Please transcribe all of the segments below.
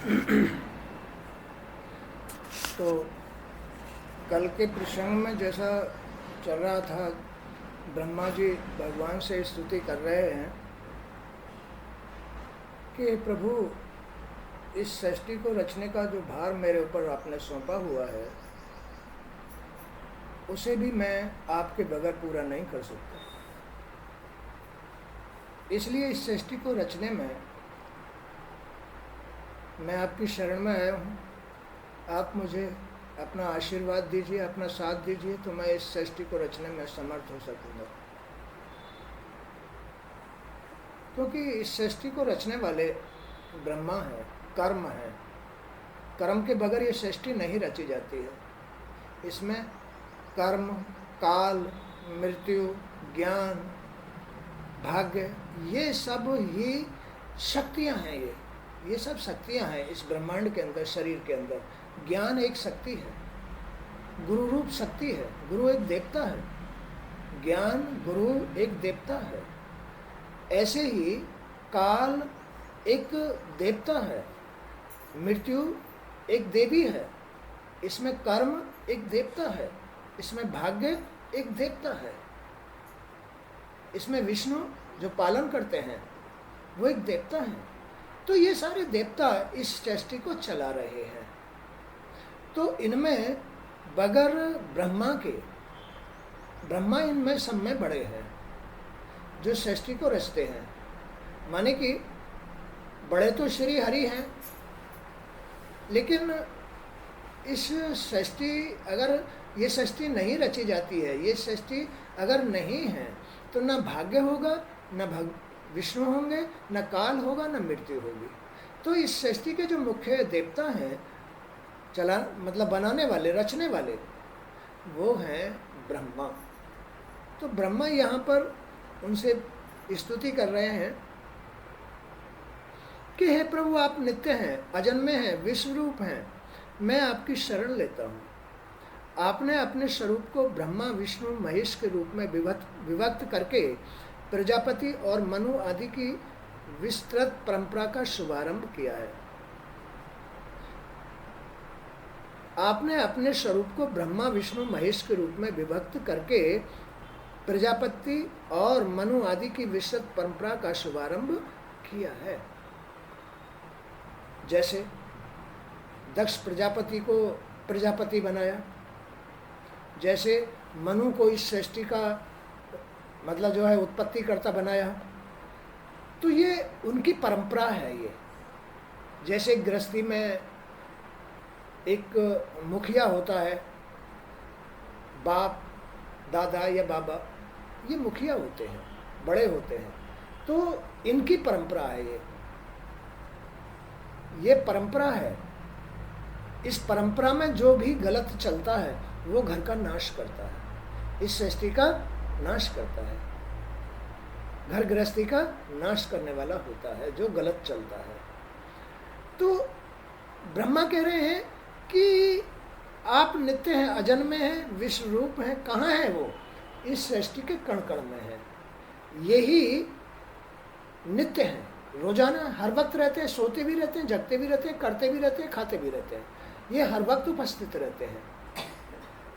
तो कल के प्रसंग में जैसा चल रहा था, ब्रह्मा जी भगवान से स्तुति कर रहे हैं कि प्रभु, इस सृष्टि को रचने का जो भार मेरे ऊपर आपने सौंपा हुआ है, उसे भी मैं आपके बगैर पूरा नहीं कर सकता। इसलिए इस सृष्टि को रचने में मैं आपकी शरण में आया हूँ। आप मुझे अपना आशीर्वाद दीजिए, अपना साथ दीजिए, तो मैं इस सृष्टि को रचने में समर्थ हो सकूँगा। क्योंकि इस सृष्टि को रचने वाले ब्रह्मा हैं, कर्म है। कर्म के बगैर ये सृष्टि नहीं रची जाती है। इसमें कर्म, काल, मृत्यु, ज्ञान, भाग्य, ये सब ही शक्तियाँ हैं। ये सब शक्तियाँ हैं इस ब्रह्मांड के अंदर, शरीर के अंदर। ज्ञान एक शक्ति है, गुरु रूप शक्ति है। गुरु एक देवता है, ज्ञान गुरु एक देवता है। ऐसे ही काल एक देवता है, मृत्यु एक देवी है, इसमें कर्म एक देवता है, इसमें भाग्य एक देवता है, इसमें विष्णु जो पालन करते हैं वो एक देवता है। तो ये सारे देवता इस सृष्टि को चला रहे हैं। तो इनमें बगैर ब्रह्मा के, ब्रह्मा इनमें सब में बड़े हैं जो सृष्टि को रचते हैं। माने कि बड़े तो श्री हरि हैं, लेकिन इस सृष्टि, अगर ये सृष्टि नहीं रची जाती है, ये सृष्टि अगर नहीं है, तो न भाग्य होगा, न विष्णु होंगे, न काल होगा, न मृत्यु होगी। तो इस सृष्टि के जो मुख्य देवता हैं, मतलब बनाने वाले, रचने वाले, वो हैं ब्रह्मा। तो ब्रह्मा यहाँ पर उनसे स्तुति कर रहे हैं कि हे प्रभु, आप नित्य हैं, अजन्मे हैं, विश्वरूप हैं, मैं आपकी शरण लेता हूँ। आपने अपने स्वरूप को ब्रह्मा, विष्णु, महेश के रूप में विभक्त करके प्रजापति और मनु आदि की विस्तृत परंपरा का शुभारंभ किया है। आपने अपने स्वरूप को ब्रह्मा, विष्णु, महेश के रूप में विभक्त करके प्रजापति और मनु आदि की विस्तृत परंपरा का शुभारंभ किया है। जैसे दक्ष प्रजापति को प्रजापति बनाया, जैसे मनु को इस सृष्टि का मतलब जो है उत्पत्ति करता बनाया। तो ये उनकी परंपरा है। ये जैसे गृहस्थी में एक मुखिया होता है, बाप, दादा या बाबा, ये मुखिया होते हैं, बड़े होते हैं। तो इनकी परंपरा है ये परंपरा है। इस परंपरा में जो भी गलत चलता है वो घर का नाश करता है, इस सृष्टि का नाश करता है। घर गृहस्थी का नाश करने वाला होता है जो गलत चलता है। तो ब्रह्मा कह रहे हैं कि आप नित्य हैं, अजन्मे हैं, विश्व रूप हैं। कहाँ है वो? इस सृष्टि के कण कण में है। यही नित्य हैं, रोजाना हर वक्त रहते हैं, सोते भी रहते हैं, जगते भी रहते हैं, करते भी रहते हैं, खाते भी रहते हैं। ये हर वक्त उपस्थित रहते हैं,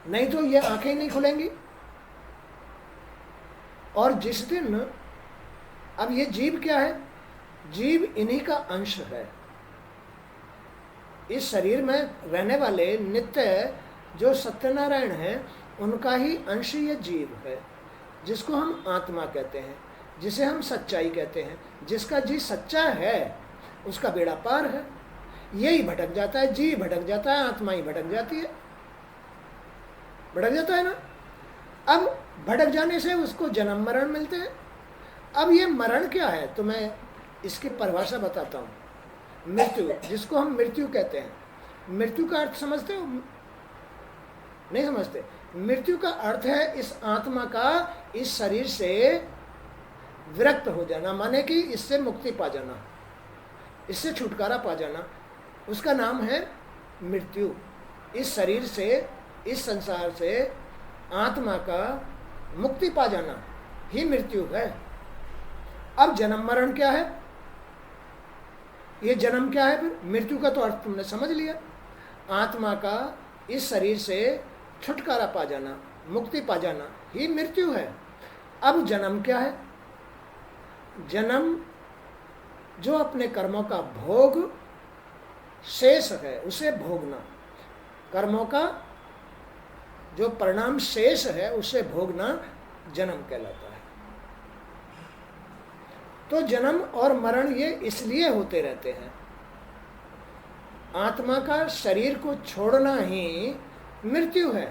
नहीं तो ये आंखें नहीं खुलेंगी। और जिस दिन, अब ये जीव क्या है? जीव इन्हीं का अंश है। इस शरीर में रहने वाले नित्य जो सत्यनारायण हैं, उनका ही अंश ये जीव है, जिसको हम आत्मा कहते हैं, जिसे हम सच्चाई कहते हैं। जिसका जी सच्चा है उसका बेड़ा पार है। यही भटक जाता है, जी भटक जाता है, आत्मा ही भटक जाती है, भटक जाता है ना। अब भटक जाने से उसको जन्म मरण मिलते हैं। अब ये मरण क्या है? तो मैं इसकी परिभाषा बताता हूँ। मृत्यु, जिसको हम मृत्यु कहते हैं, मृत्यु का अर्थ समझते हो? नहीं समझते। मृत्यु का अर्थ है इस आत्मा का इस शरीर से विरक्त हो जाना, माने कि इससे मुक्ति पा जाना, इससे छुटकारा पा जाना, उसका नाम है मृत्यु। इस शरीर से, इस संसार से आत्मा का मुक्ति पा जाना ही मृत्यु है। अब जन्म मरण क्या है? ये जन्म क्या है? फिर मृत्यु का तो अर्थ तुमने समझ लिया। आत्मा का इस शरीर से छुटकारा पा जाना, मुक्ति पा जाना ही मृत्यु है। अब जन्म क्या है? जन्म जो अपने कर्मों का भोग शेष है उसे भोगना, कर्मों का जो परिणाम शेष है उसे भोगना जन्म कहलाता है। तो जन्म और मरण ये इसलिए होते रहते हैं। आत्मा का शरीर को छोड़ना ही मृत्यु है।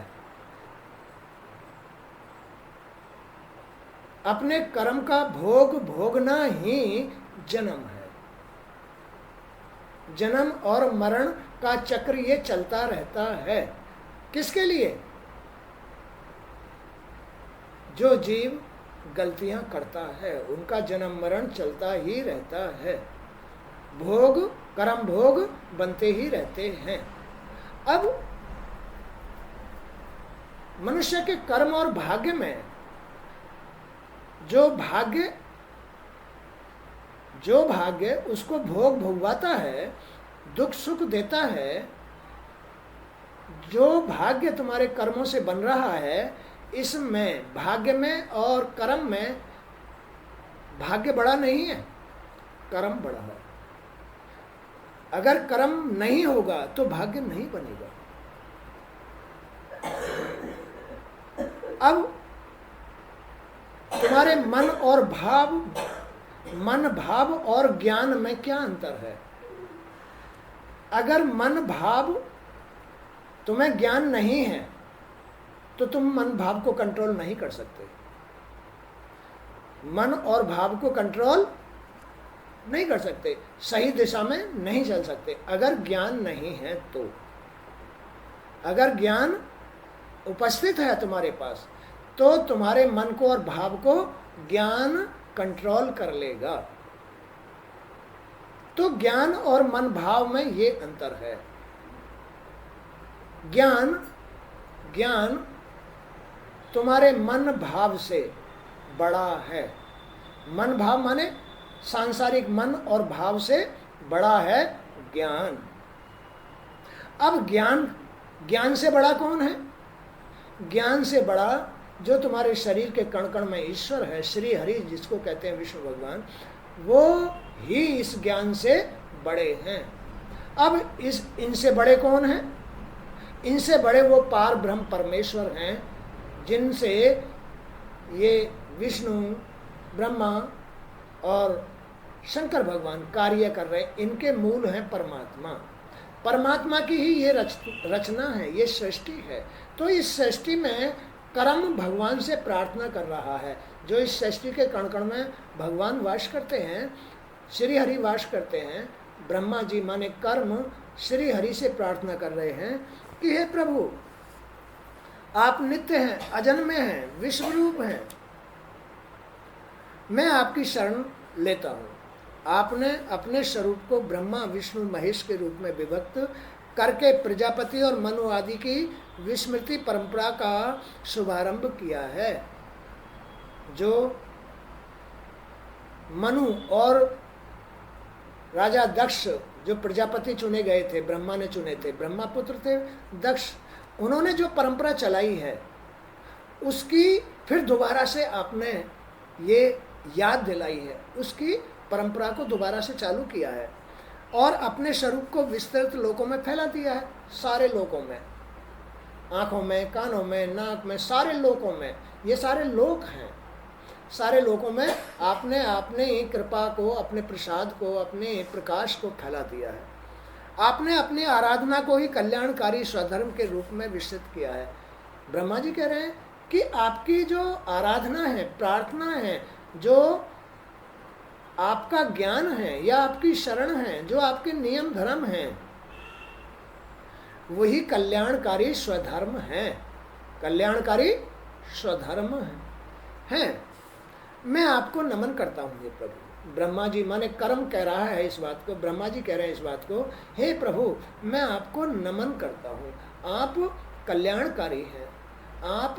अपने कर्म का भोग भोगना ही जन्म है। जन्म और मरण का चक्र ये चलता रहता है। किसके लिए? जो जीव गलतियां करता है उनका जन्म मरण चलता ही रहता है। भोग कर्म भोग बनते ही रहते हैं। अब मनुष्य के कर्म और भाग्य में जो भाग्य उसको भोग भोगवाता है, दुख सुख देता है, जो भाग्य तुम्हारे कर्मों से बन रहा है, इसमें भाग्य में और कर्म में भाग्य बड़ा नहीं है, कर्म बड़ा है। अगर कर्म नहीं होगा तो भाग्य नहीं बनेगा। अब तुम्हारे मन भाव और ज्ञान में क्या अंतर है? अगर मन भाव तुम्हें ज्ञान नहीं है तो तुम मन भाव को कंट्रोल नहीं कर सकते। मन और भाव को कंट्रोल नहीं कर सकते, सही दिशा में नहीं चल सकते अगर ज्ञान नहीं है तो। अगर ज्ञान उपस्थित है तुम्हारे पास तो तुम्हारे मन को और भाव को ज्ञान कंट्रोल कर लेगा। तो ज्ञान और मन भाव में ये अंतर है। ज्ञान तुम्हारे मन भाव से बड़ा है। मन भाव माने सांसारिक मन और भाव से बड़ा है ज्ञान। अब ज्ञान से बड़ा कौन है? ज्ञान से बड़ा जो तुम्हारे शरीर के कण कण में ईश्वर है, श्री हरि जिसको कहते हैं विष्णु भगवान, वो ही इस ज्ञान से बड़े हैं। अब इनसे बड़े कौन हैं? इनसे बड़े वो पार ब्रह्म परमेश्वर हैं जिनसे ये विष्णु, ब्रह्मा और शंकर भगवान कार्य कर रहे हैं। इनके मूल हैं परमात्मा। परमात्मा की ही ये रचना है, ये सृष्टि है। तो इस सृष्टि में कर्म भगवान से प्रार्थना कर रहा है। जो इस सृष्टि के कण कण में भगवान वास करते हैं, श्री हरि वास करते हैं, ब्रह्मा जी माने कर्म श्री हरि से प्रार्थना कर रहे हैं कि हे प्रभु, आप नित्य हैं, अजन्मे हैं, विश्वरूप हैं, मैं आपकी शरण लेता हूँ। आपने अपने स्वरूप को ब्रह्मा विष्णु महेश के रूप में विभक्त करके प्रजापति और मनु आदि की विस्मृति परंपरा का शुभारंभ किया है। जो मनु और राजा दक्ष जो प्रजापति चुने गए थे, ब्रह्मा ने चुने थे, ब्रह्मा पुत्र थे दक्ष, उन्होंने जो परंपरा चलाई है उसकी फिर दोबारा से आपने ये याद दिलाई है, उसकी परंपरा को दोबारा से चालू किया है और अपने स्वरूप को विस्तृत लोकों में फैला दिया है। सारे लोकों में, आँखों में, कानों में, नाक में, सारे लोकों में, ये सारे लोक हैं। सारे लोकों में आपने अपने कृपा को, अपने प्रसाद को, अपने प्रकाश को फैला दिया है। आपने अपनी आराधना को ही कल्याणकारी स्वधर्म के रूप में विस्तृत किया है। ब्रह्मा जी कह रहे हैं कि आपकी जो आराधना है, प्रार्थना है, जो आपका ज्ञान है या आपकी शरण है, जो आपके नियम धर्म हैं, वही कल्याणकारी स्वधर्म है। कल्याणकारी स्वधर्म है। मैं आपको नमन करता हूँ हे प्रभु। ब्रह्मा जी माने कर्म कह रहा है इस बात को, ब्रह्मा जी कह रहे हैं इस बात को, हे प्रभु मैं आपको नमन करता हूँ। आप कल्याणकारी हैं, आप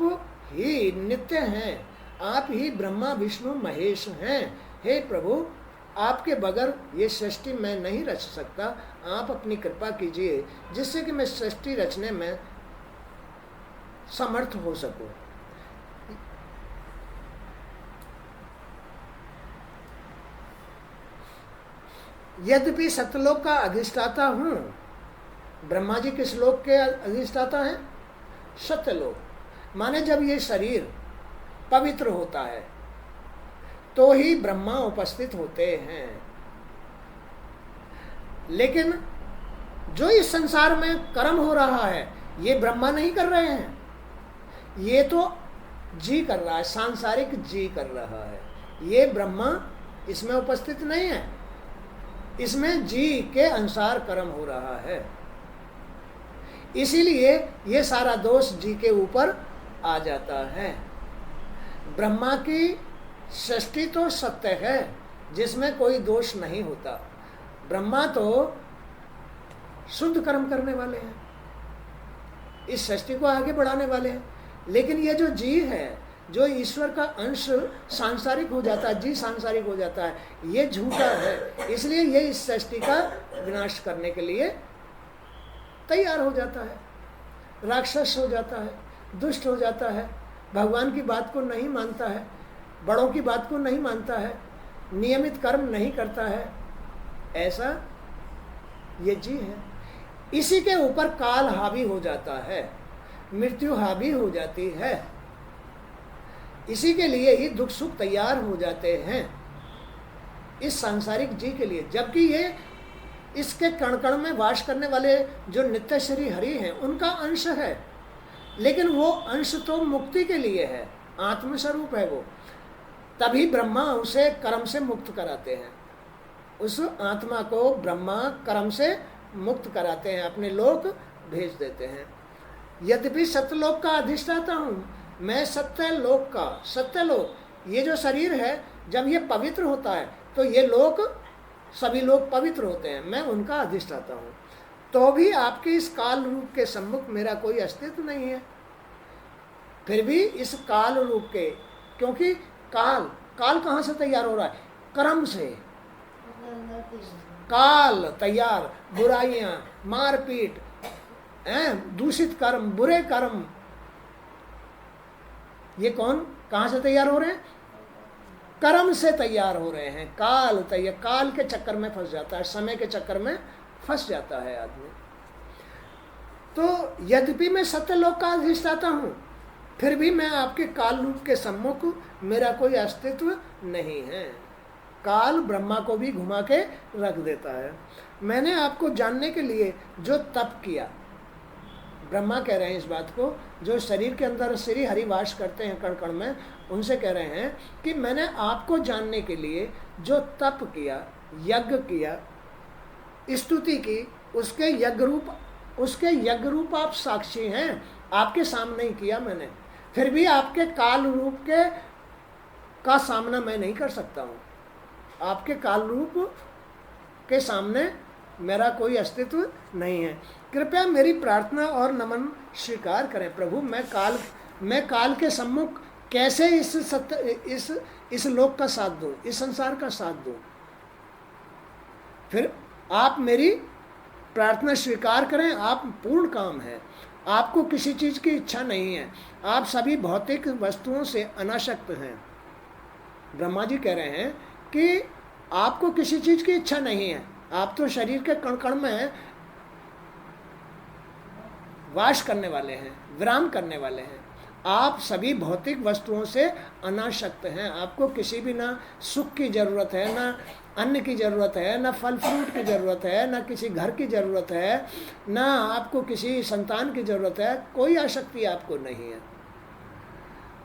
ही नित्य हैं, आप ही ब्रह्मा विष्णु महेश हैं। हे प्रभु आपके बगैर ये सृष्टि मैं नहीं रच सकता, आप अपनी कृपा कीजिए जिससे कि मैं सृष्टि रचने में समर्थ हो सकूं। यद्यपि सत्यलोक का अधिष्ठाता हूं, ब्रह्मा जी किस लोक के अधिष्ठाता हैं? सत्यलोक। माने जब ये शरीर पवित्र होता है तो ही ब्रह्मा उपस्थित होते हैं। लेकिन जो इस संसार में कर्म हो रहा है ये ब्रह्मा नहीं कर रहे हैं, ये तो जी कर रहा है, सांसारिक जी कर रहा है। ये ब्रह्मा इसमें उपस्थित नहीं है, इसमें जी के अनुसार कर्म हो रहा है। इसीलिए ये सारा दोष जी के ऊपर आ जाता है। ब्रह्मा की सृष्टि तो सत्य है जिसमें कोई दोष नहीं होता। ब्रह्मा तो शुद्ध कर्म करने वाले हैं, इस सृष्टि को आगे बढ़ाने वाले हैं। लेकिन ये जो जी है, जो ईश्वर का अंश सांसारिक हो जाता है, जी सांसारिक हो जाता है, ये झूठा है। इसलिए ये इस सृष्टि का विनाश करने के लिए तैयार हो जाता है, राक्षस हो जाता है, दुष्ट हो जाता है, भगवान की बात को नहीं मानता है, बड़ों की बात को नहीं मानता है, नियमित कर्म नहीं करता है। ऐसा ये जी है। इसी के ऊपर काल हावी हो जाता है, मृत्यु हावी हो जाती है। इसी के लिए ही दुख सुख तैयार हो जाते हैं इस सांसारिक जी के लिए। जबकि ये इसके कण कण में वास करने वाले जो नित्य श्री हरि हैं उनका अंश है, लेकिन वो अंश तो मुक्ति के लिए है, आत्मस्वरूप है वो। तभी ब्रह्मा उसे कर्म से मुक्त कराते हैं, उस आत्मा को ब्रह्मा कर्म से मुक्त कराते हैं, अपने लोक भेज देते हैं। यद्यपि सत्यलोक का अधिष्ठाता हूँ, मैं सत्यलोक का, सत्यलोक ये जो शरीर है जब ये पवित्र होता है तो ये लोक, सभी लोग पवित्र होते हैं, मैं उनका अधिष्ठाता हूँ। तो भी आपके इस काल रूप के सम्मुख मेरा कोई अस्तित्व नहीं है। फिर भी इस काल रूप के, क्योंकि काल कहाँ से तैयार हो रहा है? कर्म से। काल तैयार, बुराइयां, मारपीट, दूषित कर्म, बुरे कर्म, ये कौन कहाँ से तैयार हो रहे हैं? कर्म से तैयार हो रहे हैं। काल तैयार, काल के चक्कर में फंस जाता है, समय के चक्कर में फंस जाता है आदमी। तो यद्यपि मैं सत्यलोक का अधिष्ठाता हूँ, फिर भी मैं आपके काल रूप के सम्मुख मेरा कोई अस्तित्व नहीं है। काल ब्रह्मा को भी घुमा के रख देता है। मैंने आपको जानने के लिए जो तप किया, ब्रह्मा कह रहे हैं इस बात को, जो शरीर के अंदर श्री हरि वास करते हैं कण कण में, उनसे कह रहे हैं कि मैंने आपको जानने के लिए जो तप किया, यज्ञ किया, स्तुति की, उसके यज्ञ रूप आप साक्षी हैं, आपके सामने ही किया मैंने। फिर भी आपके काल रूप का सामना मैं नहीं कर सकता हूँ। आपके काल रूप के सामने मेरा कोई अस्तित्व नहीं है। कृपया मेरी प्रार्थना और नमन स्वीकार करें प्रभु। मैं काल के सम्मुख कैसे इस लोक का साथ दूं, इस संसार का साथ दूं। फिर आप मेरी प्रार्थना स्वीकार करें। आप पूर्ण काम है, आपको किसी चीज़ की इच्छा नहीं है, आप सभी भौतिक वस्तुओं से अनासक्त हैं। ब्रह्मा जी कह रहे हैं कि आपको किसी चीज़ की इच्छा नहीं है, आप तो शरीर के कण कण में वास करने वाले हैं, विराम करने वाले हैं। आप सभी भौतिक वस्तुओं से अनासक्त हैं। आपको किसी भी ना सुख की ज़रूरत है, ना अन्न की ज़रूरत है, ना फल फ्रूट की ज़रूरत है, ना किसी घर की ज़रूरत है, ना आपको किसी संतान की ज़रूरत है। कोई आसक्ति आपको नहीं है।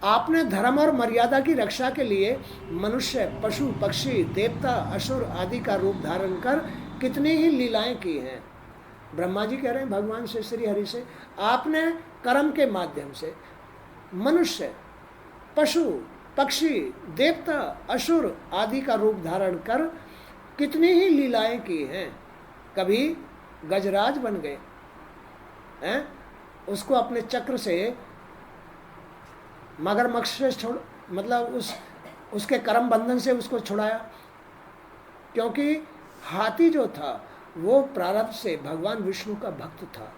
आपने धर्म और मर्यादा की रक्षा के लिए मनुष्य, पशु, पक्षी, देवता, असुर आदि का रूप धारण कर कितनी ही लीलाएं की हैं। ब्रह्मा जी कह रहे हैं भगवान से, श्री हरि से, आपने कर्म के माध्यम से मनुष्य, पशु, पक्षी, देवता, असुर आदि का रूप धारण कर कितनी ही लीलाएं की हैं। कभी गजराज बन गए हैं, उसको अपने चक्र से मगरमच्छ से उसके कर्म बंधन से उसको छुड़ाया। क्योंकि हाथी जो था वो प्रारब्ध से भगवान विष्णु का भक्त था।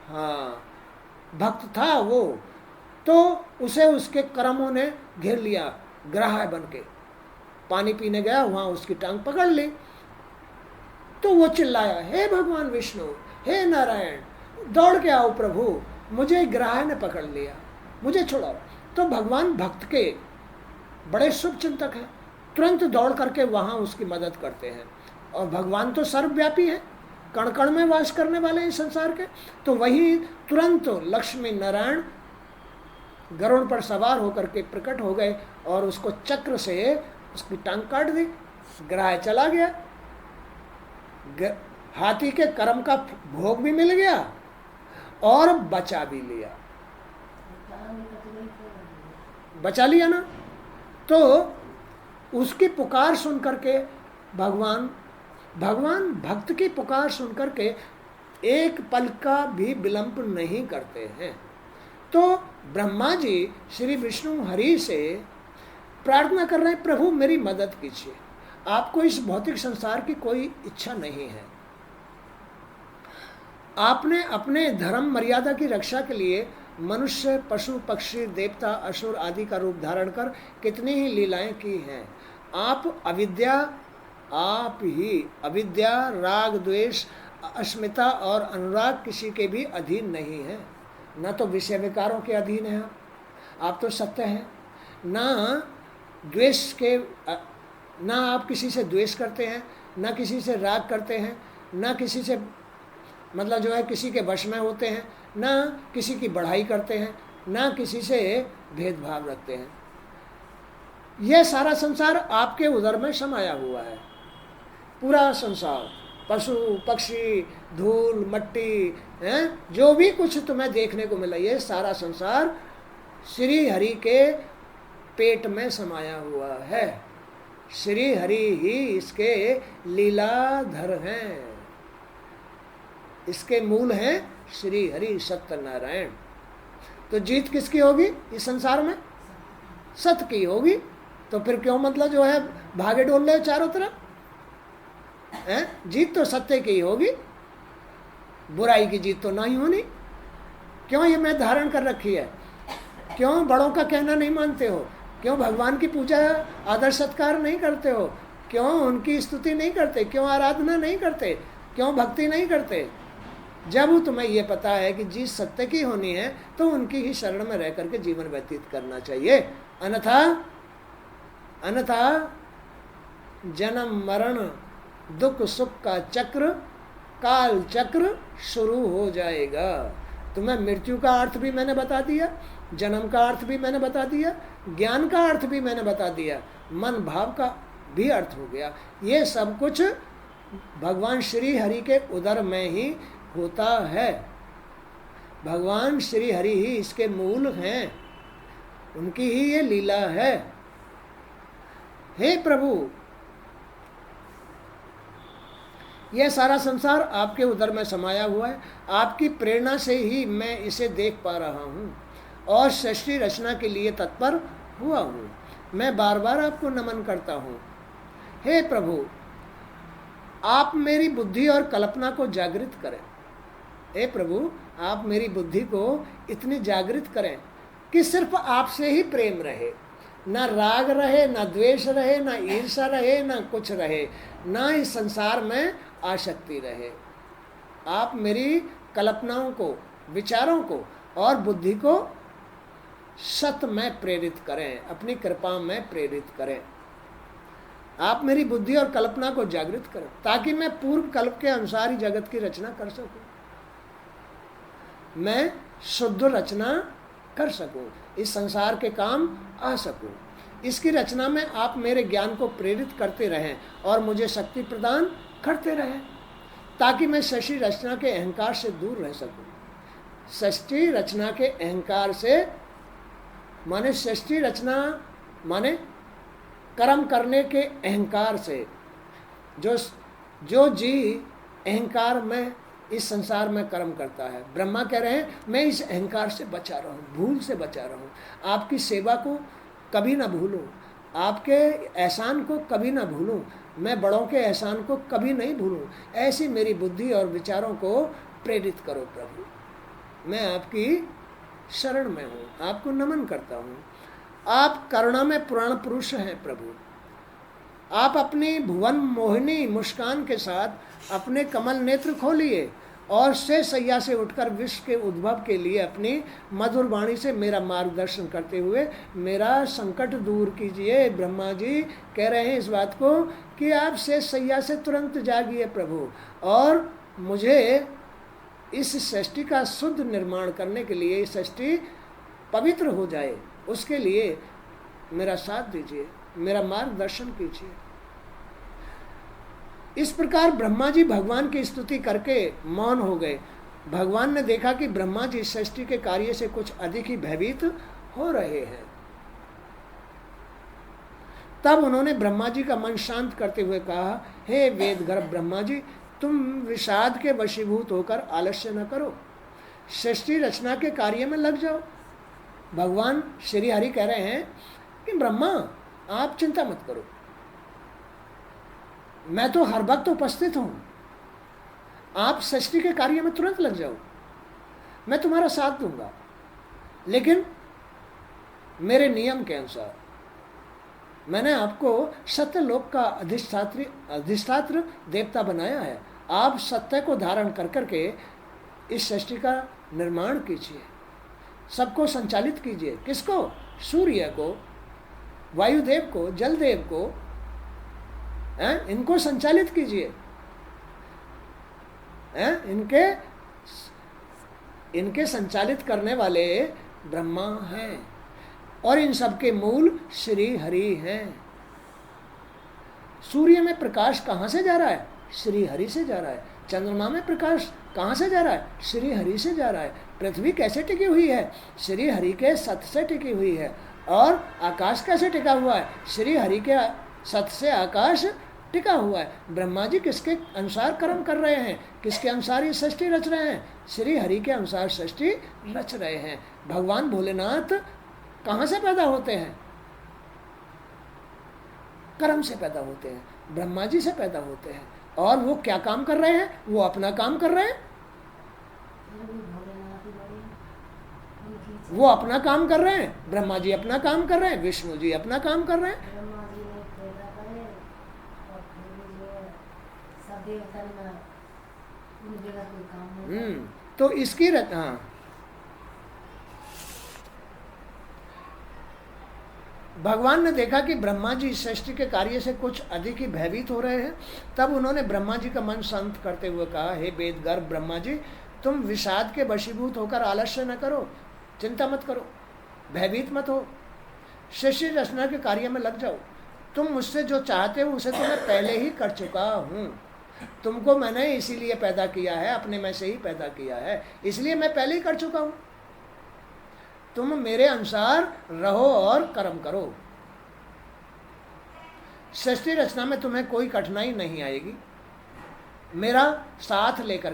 हाँ, भक्त था वो, तो उसे उसके कर्मों ने घेर लिया। ग्राह बन के पानी पीने गया, वहां उसकी टांग पकड़ ली। तो वो चिल्लाया, हे भगवान विष्णु, हे नारायण, दौड़ के आओ प्रभु, मुझे ग्राह ने पकड़ लिया, मुझे छुड़ाओ। तो भगवान भक्त के बड़े शुभ चिंतक हैं, तुरंत दौड़ करके वहां उसकी मदद करते हैं। और भगवान तो सर्वव्यापी है, कण कण में वास करने वाले हैं संसार के। तो वही तुरंत लक्ष्मी नारायण गरुड़ पर सवार होकर के प्रकट हो गए और उसको चक्र से उसकी टांग काट दी। ग्राह चला गया, हाथी के कर्म का भोग भी मिल गया और बचा भी लिया, बचा लिया ना। तो उसकी पुकार सुन करके भगवान भक्त की पुकार सुन करके एक पल का भी विलंब नहीं करते हैं। तो ब्रह्मा जी श्री विष्णु हरि से प्रार्थना कर रहे हैं, प्रभु मेरी मदद कीजिए, आपको इस भौतिक संसार की कोई इच्छा नहीं है। आपने अपने धर्म मर्यादा की रक्षा के लिए मनुष्य, पशु, पक्षी, देवता, असुर आदि का रूप धारण कर कितनी ही लीलाएं की हैं। आप ही अविद्या, राग, द्वेष, अस्मिता और अनुराग किसी के भी अधीन नहीं है। न तो विषय विकारों के अधीन है आप तो सत्य हैं, न द्वेष के, न आप किसी से द्वेष करते हैं, न किसी से राग करते हैं, न किसी से मतलब जो है किसी के वश में होते हैं, न किसी की बढ़ाई करते हैं, न किसी से भेदभाव रखते हैं। यह सारा संसार आपके उदर में समाया हुआ है। पूरा संसार, पशु पक्षी, धूल मट्टी, हैं, जो भी कुछ तुम्हें देखने को मिला, ये सारा संसार श्री हरि के पेट में समाया हुआ है। श्री हरि ही इसके लीलाधर हैं, इसके मूल हैं श्री हरि सत्यनारायण। तो जीत किसकी होगी इस संसार में? सत्य की होगी। तो फिर क्यों मतलब जो है भागे डोल रहे चारों तरफ हैं? जीत तो सत्य की होगी, बुराई की जीत तो नहीं होनी। क्यों ये मैं धारण कर रखी है? क्यों बड़ों का कहना नहीं मानते हो? क्यों भगवान की पूजा आदर सत्कार नहीं करते हो? क्यों उनकी स्तुति नहीं करते? क्यों आराधना नहीं करते? क्यों भक्ति नहीं करते? जब तुम्हें ये पता है कि जीत सत्य की होनी है तो उनकी ही शरण में रह करके जीवन व्यतीत करना चाहिए। अन्यथा जन्म मरण दुख सुख का चक्र, काल चक्र शुरू हो जाएगा। तुम्हें मृत्यु का अर्थ भी मैंने बता दिया, जन्म का अर्थ भी मैंने बता दिया, ज्ञान का अर्थ भी मैंने बता दिया, मन भाव का भी अर्थ हो गया। ये सब कुछ भगवान श्री हरि के उदर में ही होता है। भगवान श्री हरि ही इसके मूल हैं, उनकी ही ये लीला है। हे प्रभु, यह सारा संसार आपके उदर में समाया हुआ है, आपकी प्रेरणा से ही मैं इसे देख पा रहा हूँ और सृष्टि रचना के लिए तत्पर हुआ हूँ। मैं बार बार आपको नमन करता हूँ। हे प्रभु, आप मेरी बुद्धि और कल्पना को जागृत करें। हे प्रभु, आप मेरी बुद्धि को इतनी जागृत करें कि सिर्फ आपसे ही प्रेम रहे, ना राग रहे, ना द्वेष रहे, ना ईर्ष्या रहे, ना कुछ रहे, ना इस संसार में आसक्ति रहे। आप मेरी कल्पनाओं को, विचारों को और बुद्धि को सत में प्रेरित करें, अपनी कृपा में प्रेरित करें। आप मेरी बुद्धि और कल्पना को जागृत करें ताकि मैं पूर्व कल्प के अनुसार ही जगत की रचना कर सकूं, मैं शुद्ध रचना कर सकूं, इस संसार के काम आ सकूं। इसकी रचना में आप मेरे ज्ञान को प्रेरित करते रहें और मुझे शक्ति प्रदान करते रहें ताकि मैं सृष्टि रचना के अहंकार से दूर रह सकूं। सृष्टि रचना के अहंकार से माने सृष्टि रचना माने कर्म करने के अहंकार से, जो जी अहंकार में इस संसार में कर्म करता है। ब्रह्मा कह रहे हैं मैं इस अहंकार से बचा रहूं, भूल से बचा रहूं, आपकी सेवा को कभी ना भूलूं, आपके एहसान को कभी ना भूलूं, मैं बड़ों के एहसान को कभी नहीं भूलूं। ऐसी मेरी बुद्धि और विचारों को प्रेरित करो प्रभु। मैं आपकी शरण में हूँ, आपको नमन करता हूँ। आप करुणा में पुराण पुरुष हैं प्रभु। आप अपनी भुवन मोहिनी मुस्कान के साथ अपने कमल नेत्र खोलिए और से सैया से उठकर विश्व के उद्भव के लिए अपनी मधुर वाणी से मेरा मार्गदर्शन करते हुए मेरा संकट दूर कीजिए। ब्रह्मा जी कह रहे हैं इस बात को कि आप से सैया से तुरंत जागिए प्रभु, और मुझे इस सृष्टि का शुद्ध निर्माण करने के लिए, सृष्टि पवित्र हो जाए, उसके लिए मेरा साथ दीजिए, मेरा मार्गदर्शन कीजिए। इस प्रकार ब्रह्मा जी भगवान की स्तुति करके मौन हो गए। भगवान ने देखा कि ब्रह्मा जी सृष्टि के कार्य से कुछ अधिक ही भयभीत हो रहे हैं। तब उन्होंने ब्रह्मा जी का मन शांत करते हुए कहा, हे वेद गर्भ ब्रह्मा जी, तुम विषाद के वशीभूत होकर आलस्य न करो, सृष्टि रचना के कार्य में लग जाओ। भगवान श्री हरि कह रहे हैं कि ब्रह्मा आप चिंता मत करो, मैं तो हर वक्त उपस्थित हूं, आप सृष्टि के कार्य में तुरंत लग जाओ, मैं तुम्हारा साथ दूंगा। लेकिन मेरे नियम के अनुसार मैंने आपको सत्यलोक का अधिष्ठात्र देवता बनाया है। आप सत्य को धारण कर करके इस सृष्टि का निर्माण कीजिए, सबको संचालित कीजिए। किसको? सूर्य को, वायुदेव को, जलदेव को, इनको संचालित कीजिए। इनके संचालित करने वाले ब्रह्मा हैं और इन सब के मूल श्री हरि हैं। सूर्य में प्रकाश कहाँ से जा रहा है? श्री हरि से जा रहा है। चंद्रमा में प्रकाश कहाँ से जा रहा है? श्री हरि से जा रहा है। पृथ्वी कैसे टिकी हुई है? श्री हरि के सत से टिकी हुई है। और आकाश कैसे टिका हुआ है? श्री हरि के सत से आकाश टिका हुआ है। ब्रह्मा जी किसके अनुसार कर्म कर रहे हैं? किसके अनुसार ये सृष्टि रच रहे हैं? श्री हरि के अनुसार सृष्टि रच रहे हैं। भगवान भोलेनाथ कहाँ से पैदा होते हैं? कर्म से पैदा होते हैं, ब्रह्मा जी से पैदा होते हैं। और वो क्या काम कर रहे हैं? वो अपना काम कर रहे हैं, वो अपना काम कर रहे हैं। ब्रह्मा जी अपना काम कर रहे हैं, विष्णु जी अपना काम कर रहे हैं। तो इसकी हाँ, भगवान ने देखा कि ब्रह्मा जी सृष्टि के कार्य से कुछ अधिक ही भयभीत हो रहे हैं। तब उन्होंने ब्रह्मा जी का मन शांत करते हुए कहा, हे वेद गर्भ ब्रह्मा जी, तुम विषाद के वशीभूत होकर आलस्य न करो, चिंता मत करो, भयभीत मत हो, सृष्टि रचना के कार्य में लग जाओ। तुम मुझसे जो चाहते हो उसे तो मैं पहले ही कर चुका हूँ। तुमको मैंने इसीलिए पैदा किया है, अपने में से ही पैदा किया है, इसलिए मैं पहले ही कर चुका हूँ। तुम मेरे अनुसार रहो और कर्म करो। सृष्टि रचना में तुम्हें कोई कठिनाई नहीं आएगी। मेरा साथ लेकर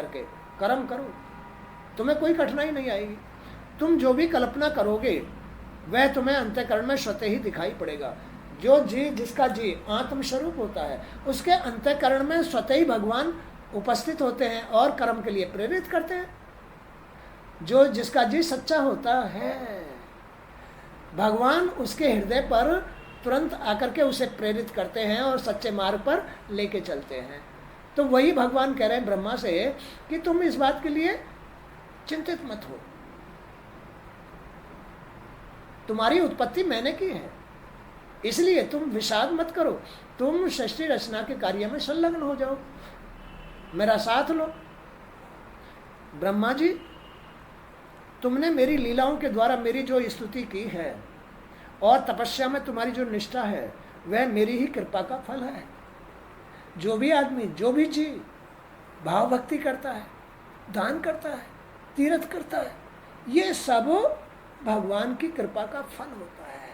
के कर्म करो, तुम्हें कोई कठिनाई नहीं आएगी। तुम जो भी कल्पना करोगे वह तुम्हें अंतःकरण में स्वतः ही दिखाई पड़ेगा। जो जी, जिसका जी आत्म स्वरूप होता है, उसके अंतःकरण में स्वतः ही भगवान उपस्थित होते हैं और कर्म के लिए प्रेरित करते हैं। जो जिसका जी सच्चा होता है, भगवान उसके हृदय पर तुरंत आकर के उसे प्रेरित करते हैं और सच्चे मार्ग पर लेके चलते हैं। तो वही भगवान कह रहे हैं ब्रह्मा से कि तुम इस बात के लिए चिंतित मत हो, तुम्हारी उत्पत्ति मैंने की है, इसलिए तुम विषाद मत करो। तुम सृष्टि रचना के कार्य में संलग्न हो जाओ, मेरा साथ लो। ब्रह्मा जी, तुमने मेरी लीलाओं के द्वारा मेरी जो स्तुति की है और तपस्या में तुम्हारी जो निष्ठा है, वह मेरी ही कृपा का फल है। जो भी आदमी, जो भी जीव भाव भक्ति करता है, दान करता है, तीर्थ करता है, ये सब भगवान की कृपा का फल होता है।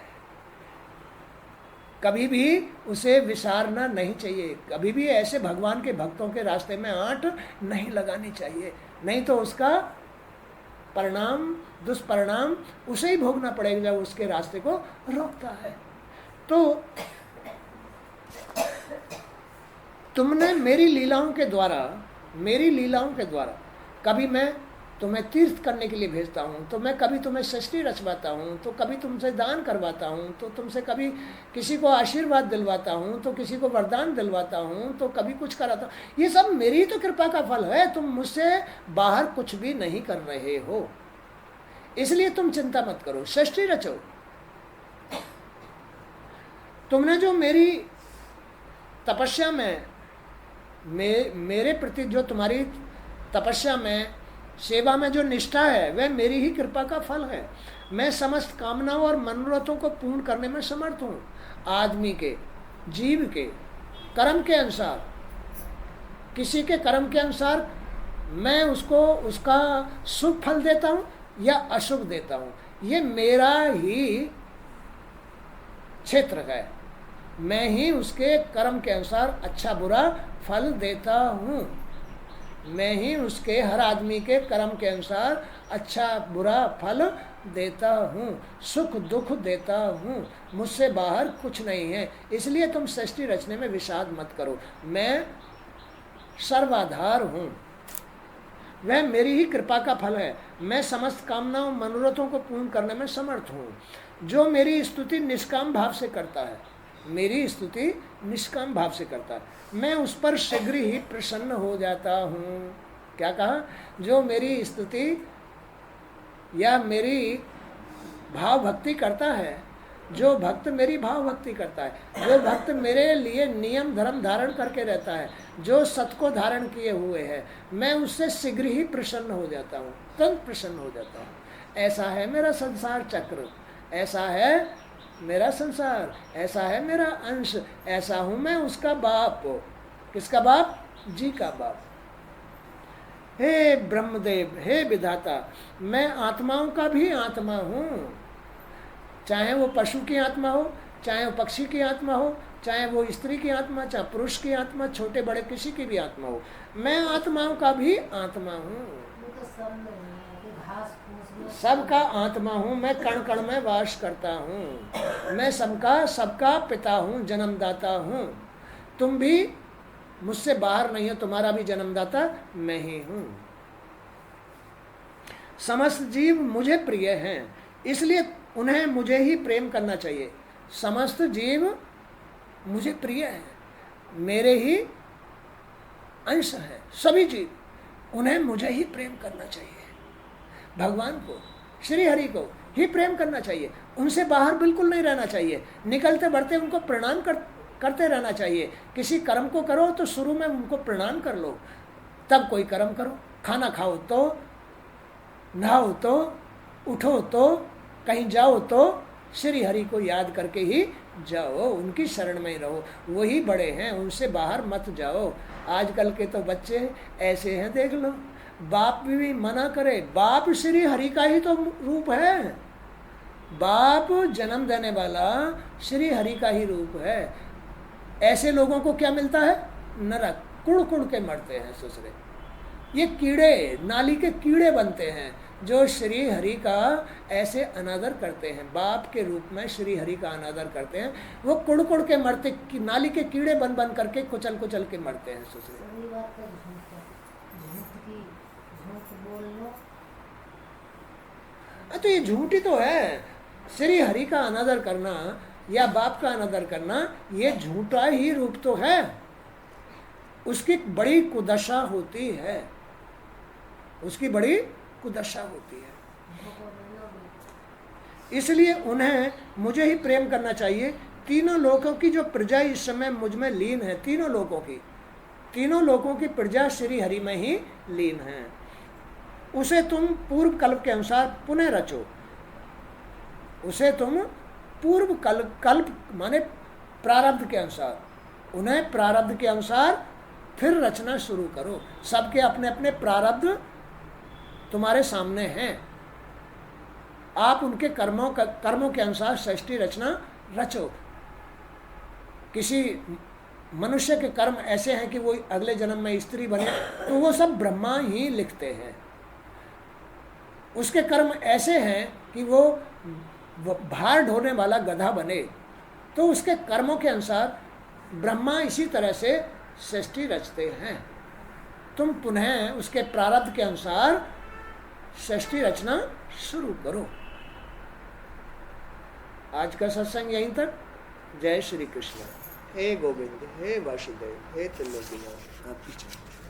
कभी भी उसे विसारना नहीं चाहिए, कभी भी ऐसे भगवान के भक्तों के रास्ते में आंट नहीं लगानी चाहिए, नहीं तो उसका परिणाम, दुष्परिणाम उसे ही भोगना पड़ेगा जब उसके रास्ते को रोकता है। तो तुमने मेरी लीलाओं के द्वारा कभी मैं तुम्हें तीर्थ करने के लिए भेजता हूँ, तो मैं कभी तुम्हें सृष्टि रचवाता हूँ, तो कभी तुमसे दान करवाता हूँ, तो तुमसे कभी किसी को आशीर्वाद दिलवाता हूँ, तो किसी को वरदान दिलवाता हूँ, तो कभी कुछ कराता हूँ। ये सब मेरी तो कृपा का फल है, तुम मुझसे बाहर कुछ भी नहीं कर रहे हो, इसलिए तुम चिंता मत करो, सृष्टि रचो। तुमने जो मेरी तपस्या में मेरे प्रति जो तुम्हारी तपस्या में सेवा में जो निष्ठा है, वह मेरी ही कृपा का फल है। मैं समस्त कामनाओं और मनोरथों को पूर्ण करने में समर्थ हूँ। आदमी के, जीव के कर्म के अनुसार, किसी के कर्म के अनुसार मैं उसको उसका शुभ फल देता हूँ या अशुभ देता हूँ, ये मेरा ही क्षेत्र है। मैं ही उसके कर्म के अनुसार अच्छा बुरा फल देता हूँ। मैं ही उसके, हर आदमी के कर्म के अनुसार अच्छा बुरा फल देता हूँ, सुख दुख देता हूँ। मुझसे बाहर कुछ नहीं है, इसलिए तुम सृष्टि रचने में विषाद मत करो। मैं सर्वाधार हूँ, वह मेरी ही कृपा का फल है। मैं समस्त कामनाओं मनोरथों को पूर्ण करने में समर्थ हूँ। जो मेरी स्तुति निष्काम भाव से करता है, मेरी स्तुति निष्काम भाव से करता है, मैं उस पर शीघ्र ही प्रसन्न हो जाता हूँ। क्या कहा? जो मेरी स्तुति या मेरी भाव भक्ति करता है, जो भक्त मेरी भाव भक्ति करता है, जो भक्त मेरे लिए नियम धर्म धारण करके रहता है, जो सत को धारण किए हुए है, मैं उससे शीघ्र ही प्रसन्न हो जाता हूँ, तुरंत प्रसन्न हो जाता हूँ। ऐसा है मेरा संसार चक्र, ऐसा है मेरा संसार, ऐसा है मेरा अंश, ऐसा हूँ मैं उसका बाप। किसका बाप? जी का बाप। हे ब्रह्मदेव, हे विधाता, मैं आत्माओं का भी आत्मा हूँ। चाहे वो पशु की आत्मा हो, चाहे वो पक्षी की आत्मा हो, चाहे वो स्त्री की आत्मा, चाहे पुरुष की आत्मा, छोटे बड़े किसी की भी आत्मा हो, मैं आत्माओं का भी आत्मा हूँ। सबका आत्मा हूँ, मैं कण कण में वास करता हूँ। मैं सबका पिता हूँ, जन्मदाता हूँ। तुम भी मुझसे बाहर नहीं हो, तुम्हारा भी जन्मदाता मैं ही हूँ। समस्त जीव मुझे प्रिय हैं, इसलिए उन्हें मुझे ही प्रेम करना चाहिए। समस्त जीव मुझे प्रिय हैं, मेरे ही अंश हैं। सभी जीव, उन्हें मुझे ही प्रेम करना चाहिए। भगवान को, श्री हरि को ही प्रेम करना चाहिए, उनसे बाहर बिल्कुल नहीं रहना चाहिए। निकलते बढ़ते उनको प्रणाम करते रहना चाहिए। किसी कर्म को करो तो शुरू में उनको प्रणाम कर लो, तब कोई कर्म करो। खाना खाओ तो, नहाओ तो, उठो तो, कहीं जाओ तो श्री हरि को याद करके ही जाओ, उनकी शरण में ही रहो। वही बड़े हैं, उनसे बाहर मत जाओ। आजकल के तो बच्चे ऐसे हैं, देख लो, बाप भी मना करे। बाप श्री हरि का ही तो रूप है, बाप जन्म देने वाला श्री हरि का ही रूप है। ऐसे लोगों को क्या मिलता है? नरक, कुड़ कुड़ के मरते हैं ससुरे। ये कीड़े, नाली के कीड़े बनते हैं जो श्री हरि का ऐसे अनादर करते हैं, बाप के रूप में श्री हरि का अनादर करते हैं। वो कुड़ कुड़ के मरते, नाली के कीड़े बन बन करके कुचल कुचल के मरते हैं ससुरे। तो ये झूठी तो है। श्री हरि का अनादर करना या बाप का अनादर करना, ये झूठा ही रूप तो है। उसकी बड़ी कुदशा होती है, उसकी बड़ी कुदशा होती है। इसलिए उन्हें मुझे ही प्रेम करना चाहिए। तीनों लोकों की जो प्रजा इस समय मुझ में लीन है, तीनों लोकों की प्रजा श्री हरि में ही लीन है। उसे तुम पूर्व कल्प के अनुसार पुनः रचो। उसे तुम पूर्व कल्प माने प्रारब्ध के अनुसार, उन्हें प्रारब्ध के अनुसार फिर रचना शुरू करो। सबके अपने अपने प्रारब्ध तुम्हारे सामने हैं। आप उनके कर्मों के अनुसार सृष्टि रचना रचो। किसी मनुष्य के कर्म ऐसे हैं कि वो अगले जन्म में स्त्री बने, तो वो सब ब्रह्मा ही लिखते हैं। उसके कर्म ऐसे हैं कि वो भार ढोने वाला गधा बने, तो उसके कर्मों के अनुसार ब्रह्मा इसी तरह से सृष्टि रचते हैं। तुम पुनः उसके प्रारब्ध के अनुसार सृष्टि रचना शुरू करो। आज का सत्संग यहीं तक। जय श्री कृष्ण। हे गोविंद, हे वासुदेव, हे त्रिलोकीनाथ, आपकी जय।